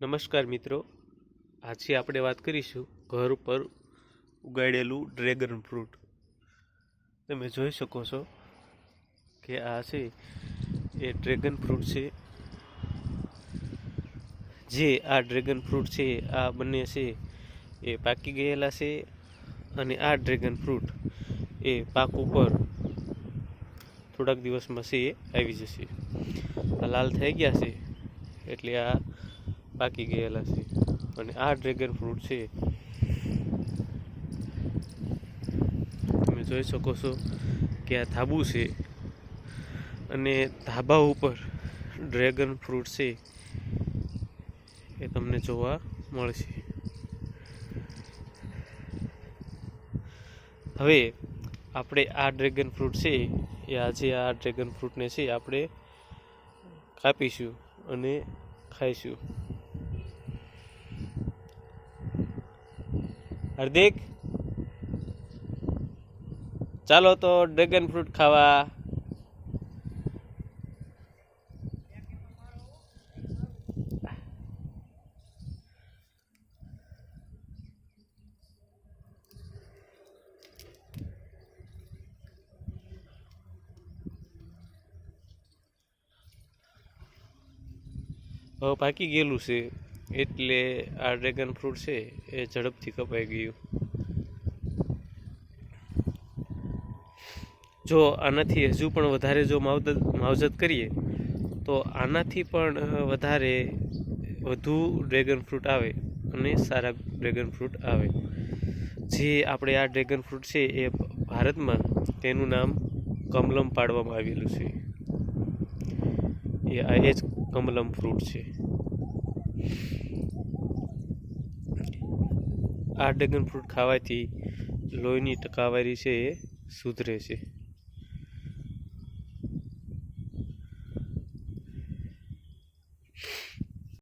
નમસ્કાર મિત્રો, આજે આપણે વાત કરીશું ઘર ઉપર ઉગાડેલું ડ્રેગન ફ્રૂટ. તમે જોઈ શકો છો કે આ છે એ ડ્રેગન ફ્રૂટ છે. જે આ ડ્રેગન ફ્રૂટ છે આ બંને છે એ પાકી ગયેલા છે અને આ ડ્રેગન ફ્રૂટ એ પાક ઉપર થોડાક દિવસમાં છે એ આવી જશે. આ લાલ થઈ ગયા છે એટલે આ પાકી ગયેલા છે. અને આ ડ્રેગન ફ્રૂટ છે તમે જોઈ શકો છો કે આ ધાબુ છે અને ધાબા ઉપર ડ્રેગન ફ્રૂટ છે એ તમને જોવા મળશે. હવે આપણે આ ડ્રેગન ફ્રૂટ છે એ આજે આ ડ્રેગન ફ્રૂટને છે આપણે કાપીશું અને ખાઈશું. હાર્દિક, ચાલો તો ડ્રેગન ફ્રૂટ ખાવા. હવે પાકી ગયેલું છે એટલે આ ડ્રેગન ફ્રૂટ છે એ ઝડપથી કપાઈ ગયું. જો આનાથી હજુ પણ વધારે જો માવજત કરીએ તો આનાથી પણ વધુ ડ્રેગન ફ્રૂટ આવે અને સારા ડ્રેગન ફ્રૂટ આવે. જે આપણે આ ડ્રેગન ફ્રૂટ છે એ ભારતમાં તેનું નામ કમલમ પાડવામાં આવેલું છે. એ આ જ કમલમ ફ્રૂટ છે. આ ડ્રેગન ફ્રૂટ ખાવાથી લોહીની ટકાવારી છે એ સુધરે છે.